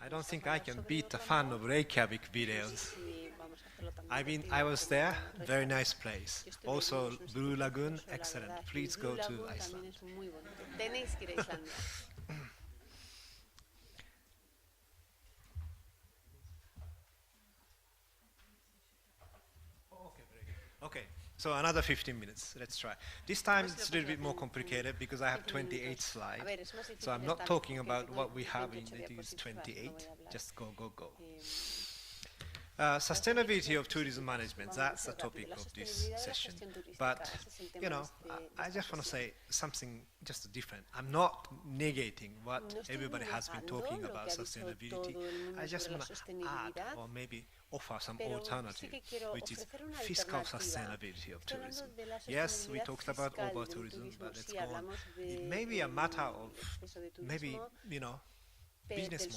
I don't think I can beat the fun of Reykjavik videos. I was there, very nice place. Also, Blue Lagoon, excellent. Please go to Iceland. Okay, so another 15 minutes. Let's try. This time it's a little bit more complicated because I have 28 slides. So I'm not talking about what we have in it is 28. Just go, go, go. Sustainability of tourism management, that's the topic of this session. But, you know, I just want to say something just different. I'm not negating what everybody has been talking about sustainability. I just want to add or maybe offer some alternative, which is fiscal sustainability of tourism. Yes, we talked about over-tourism, but let's go on. It may be a matter of maybe, you know, business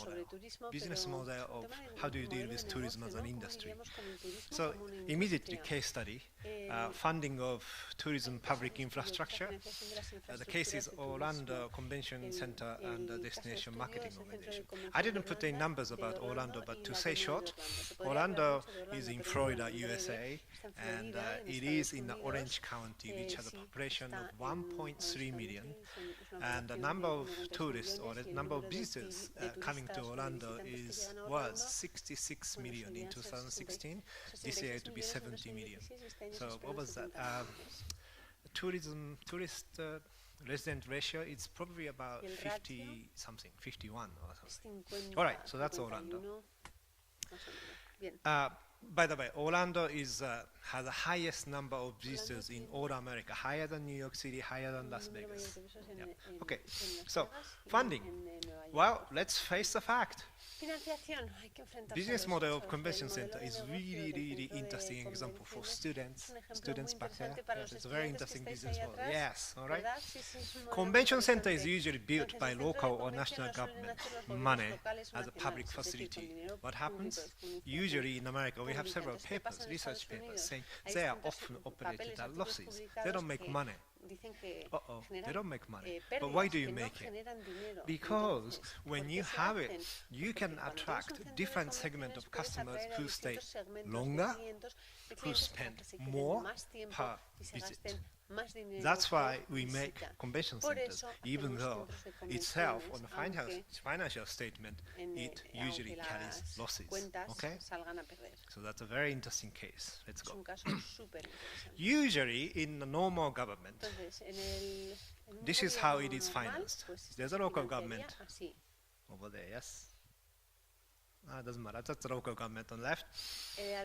model of how do you deal with tourism as an industry. So immediately case study, funding of tourism public infrastructure. The case is Orlando Convention Center and Destination Marketing Organization. I didn't put any numbers about Orlando, but to say short, Orlando is in Florida, USA, and it is in the Orange County, which has a population of 1.3 million, and the number of tourists or the number of visitors coming to Orlando was 66 million in 2016. This year it will be 70 million. So what was that? Tourist resident ratio is probably about 50 something, 51 or something. All right, so that's Orlando. By the way, Orlando has the highest number of visitors in all America, higher than New York City, higher than Las Vegas. Yeah. Okay, so funding. Well, let's face the fact. Business model of convention center is really, really interesting example for students back there. Yes, it's a very interesting business model. Yes, all right. Convention center is usually built by local or national government money as a public facility. What happens? Usually in America, we have several papers, research papers, saying they are often operated at losses. They don't make money. They don't make money. But why do you make it? Because when you have it, you can attract different segment of customers who stay longer, who spend more per visit. That's why we make convention centers, even though itself on the financial statement, it usually carries losses. Okay? So that's a very interesting case. Let's go. Usually in the normal government, this is how it is financed. There's a local government over there, yes? It doesn't matter, that's the local government on the left.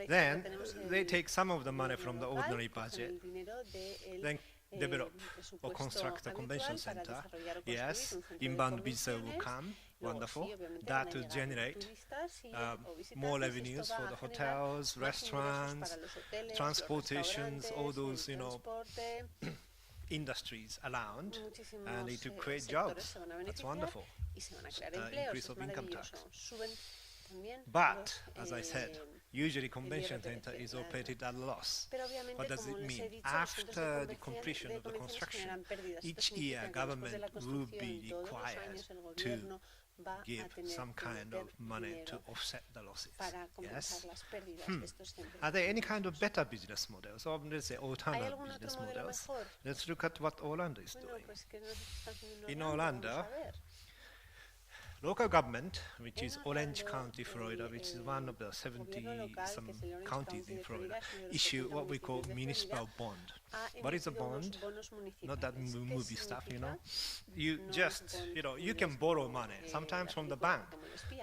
Then they take some of the money from the ordinary budget, then develop or construct a convention center. Yes, inbound visitor will come, wonderful. That will generate more revenues for the hotels, restaurants, transportations, all those, you know, industries around, and it will create jobs. That's wonderful. Increase of income tax. But, as I said, usually convention center is operated at a loss. What does it mean? After the completion of the construction, each year government will be required to give some kind of money to offset the losses. Yes? Are there any kind of better business models, or let's say alternative business models? Let's look at what Orlando is doing. In Orlando, local government, which is Orange County, Florida, which is one of the 70-some counties in Florida, issue what we call municipal bond. What is a bond? Not that movie stuff, you know. You just, you know, you can borrow money, sometimes from the bank.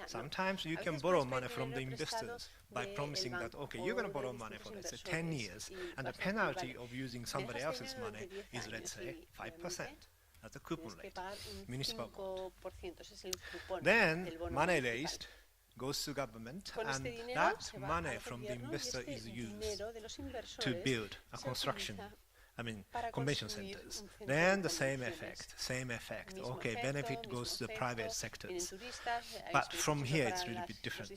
Sometimes you can borrow money from the investors by promising that, okay, you're going to borrow money for, let's say, 10 years, and the penalty of using somebody else's money is, let's say, 5%. That's a coupon rate, municipal bond. Then money raised goes to government, and that money from the investor is used to build a construction convention centers. Then the same effect. Okay, benefit goes to the private sectors. But from here, it's a little bit different.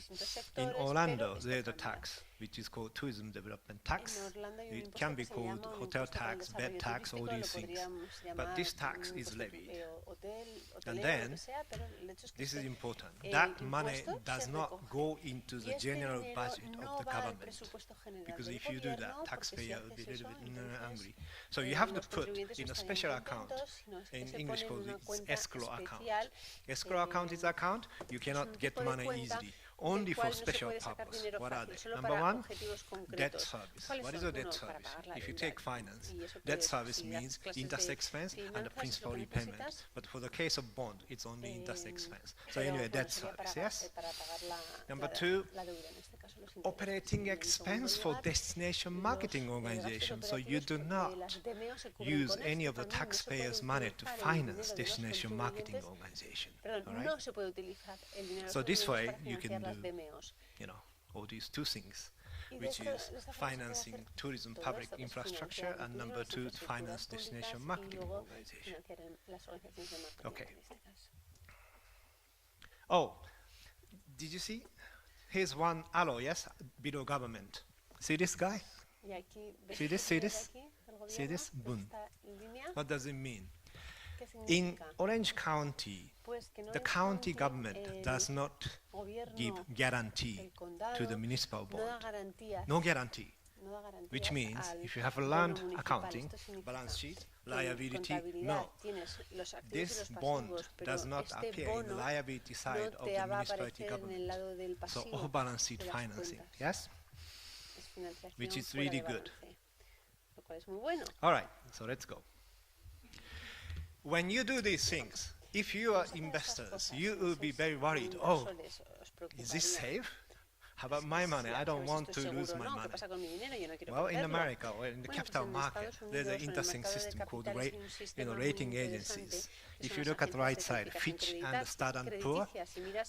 In Orlando, there's a tax, which is called tourism development tax. It can be called hotel tax, bed tax, all these things. But this tax is levied. And then, this is important, that money does not go into the general budget of the government. Because if you do that, taxpayer will be a little bit angry. So you have to put in a special account. In English called it escrow account. Escrow account is account you cannot get money easily. Only for special purpose. What are they? Number one, debt service. What is a debt service? If you take finance, debt service means interest expense and the principal repayment. But for the case of bond, it's only interest expense. So anyway, debt service, yes? Number two, operating expense for destination marketing organization. So you do not use any of the taxpayers' money to finance destination marketing organization. All right? So this way, you can do, all these two things, which is financing tourism public infrastructure, and number two, to finance destination marketing organization. Okay. Oh, did you see? Here's one arrow, yes, below government. See this guy? See this? See this? See this? Boom. What does it mean? In Orange County, the county government does not give guarantee to the municipal bond. No guarantee. Which means if you have learned accounting, balance sheet, liability, no. This bond does not appear in the liability side of the municipality government. So off balance sheet financing, yes? Which is really good. All right, so let's go. When you do these things, if you are investors, you will be very worried. Oh, is this safe? How about my money? I don't want to lose my money. Well, in America or in the capital market, there's an interesting system called rating agencies. If you look at the right side, Fitch and Standard & Poor,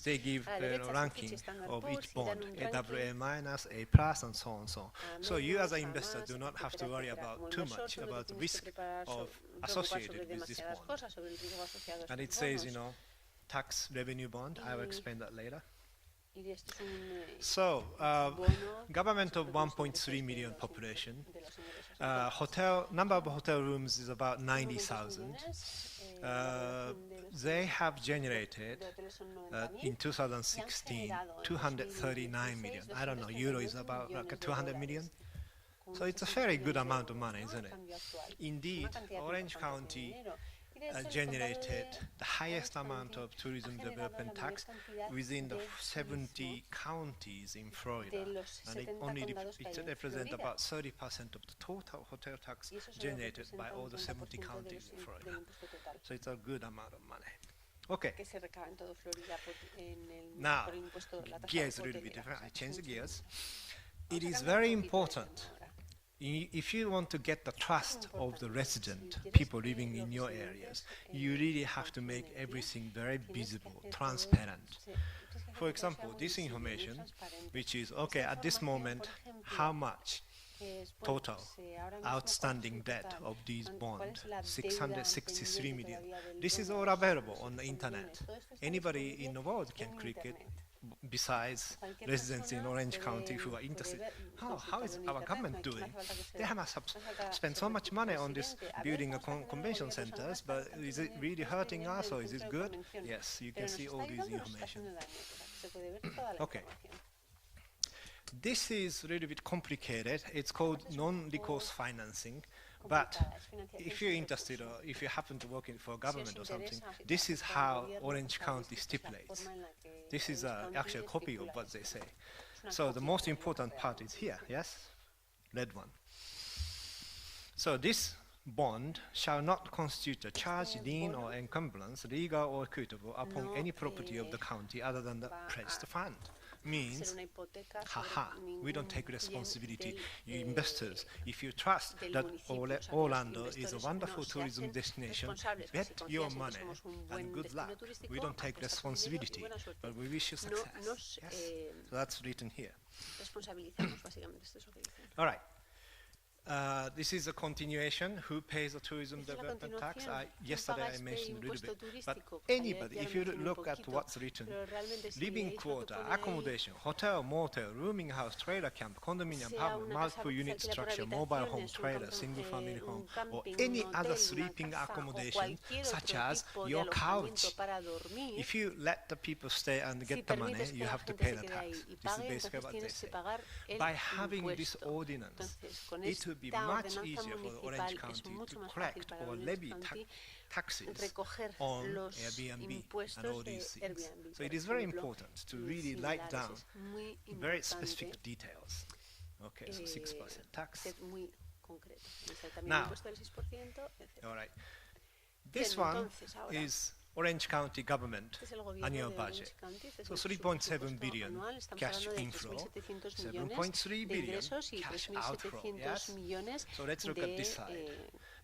they give a ranking of each bond, AA minus, A plus, and so on and so on. So you as an investor do not have to worry about too much about the risk of associated with this bond. And it says, tax revenue bond. I will explain that later. So, government of 1.3 million population. Number of hotel rooms is about 90,000. They have generated in 2016 239 million. I don't know, euro is about like 200 million. So it's a very good amount of money, isn't it? Indeed, Orange County generated the highest amount of tourism development tax within the 70 counties in Florida. And it represents about 30% of the total hotel tax generated by all the 70 counties in Florida. So it's a good amount of money. Okay. Now, gears a little bit different. I change the gears. It is very important. If you want to get the trust of the resident, people living in your areas, you really have to make everything very visible, transparent. For example, this information, which is, okay, at this moment, how much total outstanding debt of these bonds, 663 million. This is all available on the internet. Anybody in the world can click it, besides residents in Orange County who are interested. How is our government doing? They must have spent so much money on this building a convention centers, but is it really hurting us or is it good? Yes, you can see all these information. Okay. This is a little bit complicated. It's called non-recourse financing. But if you're interested or if you happen to work for a government or something, this is how Orange County stipulates. This is actually a copy of what they say. So the most important part is here, yes? Red one. So this bond shall not constitute a charge, lien, or encumbrance, legal or equitable, upon any property of the county other than the pledged fund. Means, we don't take responsibility. You investors, if you trust that Orlando is a wonderful tourism destination, bet your money and good luck. We don't take responsibility, but we wish you success. Yes? So that's written here. All right. This is a continuation. Who pays the tourism development tax? Yesterday I mentioned a little bit. But anybody, if you look at what's written, living quarter, accommodation, hotel, motel, rooming house, trailer camp, condominium, apartment, multiple unit structure, mobile home, trailer, single family home, or any other sleeping accommodation, such as your couch. If you let the people stay and get the money, you have to pay the tax. This is basically what they say. By having this ordinance, it will be much easier for the Orange County to collect or levy taxes on Airbnb and all these things. So it is very important to really write down very specific details. Okay, so 6% tax. Now, all right. This one is Orange County government annual budget. So 3.7 billion cash inflow, 7.3 billion cash outflow. Yes? So let's look at this side.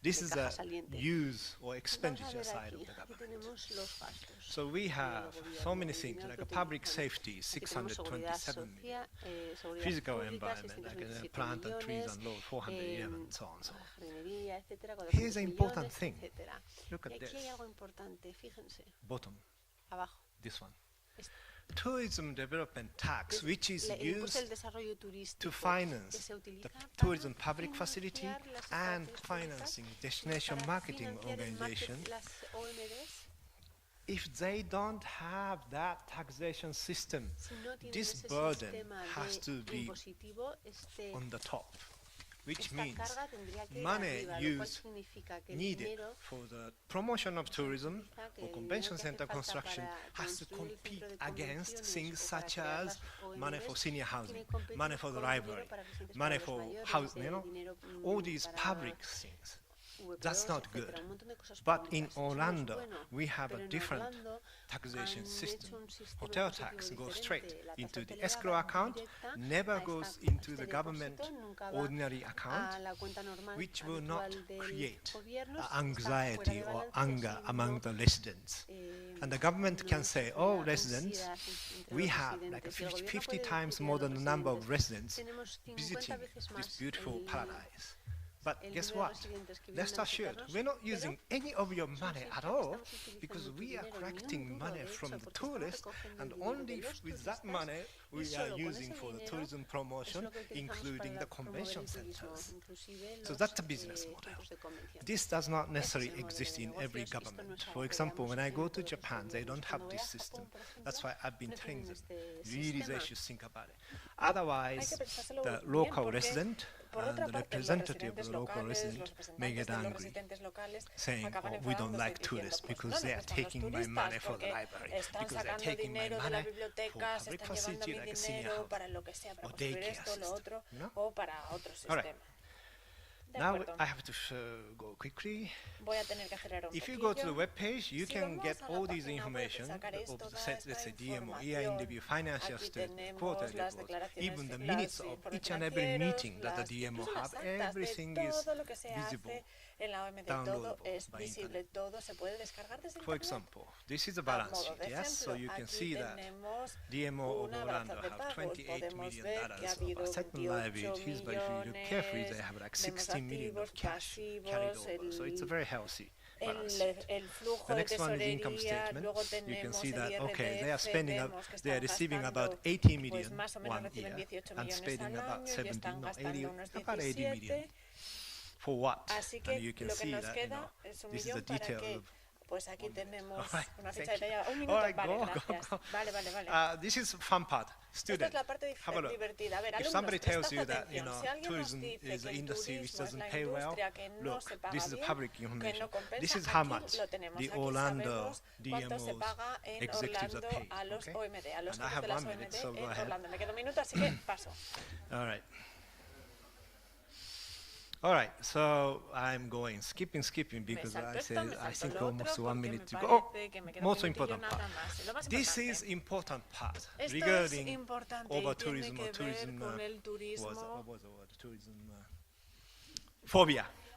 This is the use or expenditure side of the government. So we have so many things, like a public safety, 627 million. Physical environment, like plant and trees and road, 411, and so on and so on. Here's an important thing. Look at this. Bottom. This one. Tourism development tax, which is used to finance the tourism public facility and financing destination marketing organization. If they don't have that taxation system, this burden has to be on the top, which means money used needed for the promotion of tourism or convention center construction has to compete against things such as money for senior housing, money for the library, money for house, all these public things. That's not good. But in Orlando, we have a different taxation system. Hotel tax goes straight into the escrow account, never goes into the government ordinary account, which will not create anxiety or anger among the residents. And the government can say, oh, residents, we have like 50 times more than the number of residents visiting this beautiful paradise. But guess what? Rest assured, we're not using any of your money at all because we are collecting money from the tourists, and only with that money we are using for the tourism promotion, including the convention centers. So that's a business model. This does not necessarily exist in every government. For example, when I go to Japan, they don't have this system. That's why I've been telling them, really they should think about it. Otherwise, the local resident and the representative of the local resident may get angry, saying, oh, we don't like tourists because they are taking my money for the library, because they are taking my money for public facility like a senior house or daycare system. All right. Now I have to go quickly. If you go to the web page, you can get all these information of the, let's say, DMO, year in review, financial statement, quarterly report, even the minutes of each and every meeting that the DMO have. Everything is visible, downloadable by internet. For example, this is a balance sheet, yes? So you can see that DMO of Orlando have $28 million of asset and liabilities, but if you look carefully, they have like 16 million of cash carried over. So it's a very healthy balance sheet. The next one is income statement. You can see that, okay, they are spending, they are receiving about 80 million 1 year and spending about 70, no, 80, about 80 million. For what? And you can see that, this is the detail of. Pues aquí tenemos una ficha detallada. Un minuto, right, vale, go. Vale. This is fun part. Student, have a look. If somebody tells you that tourism is an industry which doesn't pay well, look, this is public information. This is how much the Orlando DMO's executives are paid. Okay? And I have 1 minute, so go ahead. All right. All right, so I'm going skipping because I said I think almost 1 minute to go. Oh, most important part. This is important part regarding over tourism or tourism. What was the word? Tourism phobia.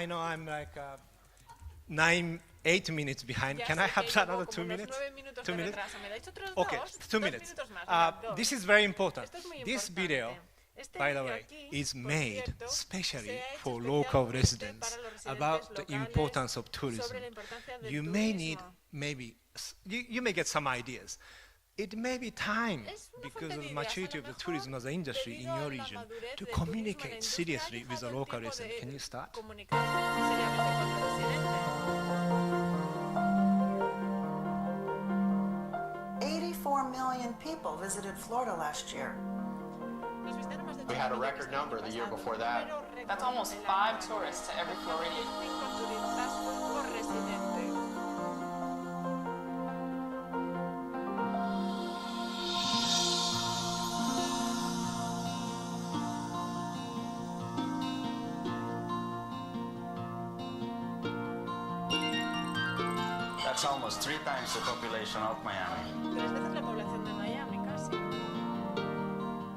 I know I'm like 9 8 minutes behind. Ya Can sé I have que llevo another como 2 unos minutes? 9 minutos 2 de minutes? retraso. ¿Me dais otros Okay, dos? 2 Dos minutes. minutos más, venga, dos. This is very important. Esto es muy This importante. video, Este by the vídeo way, aquí, is por made cierto, especially se ha hecho for local especialmente residents para los residentes about the locales importance of tourism. sobre la importancia del You may need turismo. maybe, you may get some ideas. It may be time, Es una because fuente of de the ideas, maturity a of lo the mejor, tourism as an industry in debido a your la region, madurez to del turismo en la communicate industria, seriously ha with the llegado el local tiempo resident. de Can you start? comunicar seriamente con los residentes. 84 million people visited Florida last year. Nos visitaron más de We 8 had a millones record el año number the year pasado, before un that. número récord That's almost el 5 año tourists to every pasado. Floridian. 5 turistas por residente. That's almost 3 times the population of Miami. 3 veces la población de Miami, casi.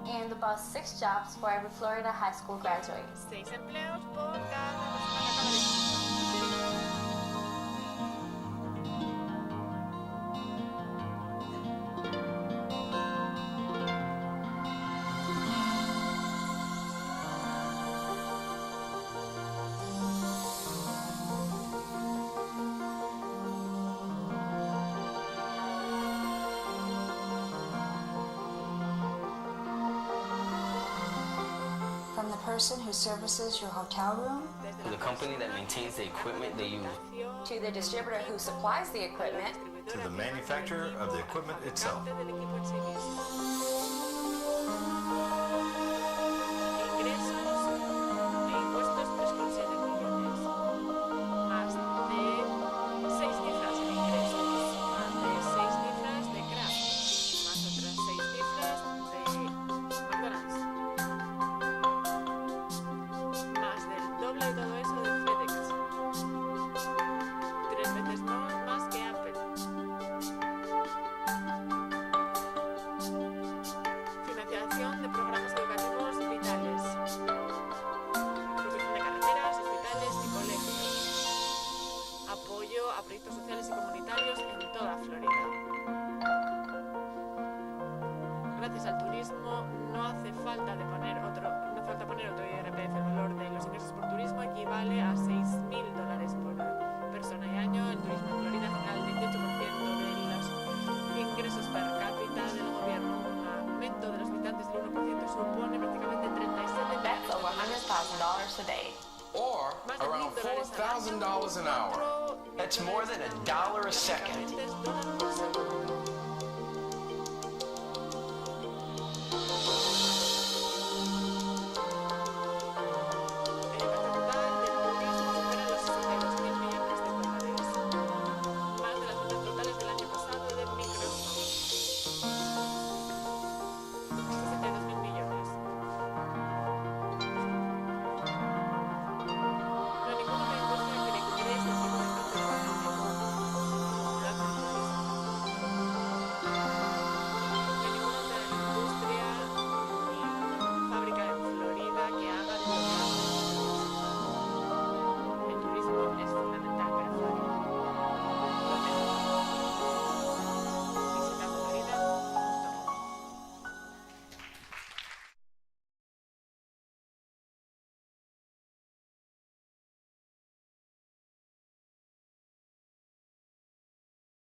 And about 6 jobs for every Florida high school graduate. 6 empleos por cada persona que acaba de instituto. From the person who services your hotel room Desde The company that maintains the equipment they use. To the distributor who supplies the equipment, To the manufacturer of the equipment itself. Del equipo en sí mismo. Ingresos e impuestos 3,7 millones. Más de 6 cifras en ingresos. Más de 6 cifras de Kraft. Más otras 6 cifras de McDonald's. Más del doble de todo eso de FedEx. 3 veces más que Apple. Financiación de programas educativos vitales. Construcción de carreteras, hospitales y colegios. Apoyo a proyectos sociales y comunitarios en toda Florida. Gracias al turismo no hace falta poner otro IRPF. El valor de los ingresos por turismo equivale a $6,000 por persona y año. El turismo en Florida genera el 18% de los ingresos per cápita del gobierno. Un aumento de los visitantes del 1% supone prácticamente 37 that's over $100,000 a day. Or más de around $1,000 $4,000 an hour. That's more than $1 a second. $4,000 por segundo.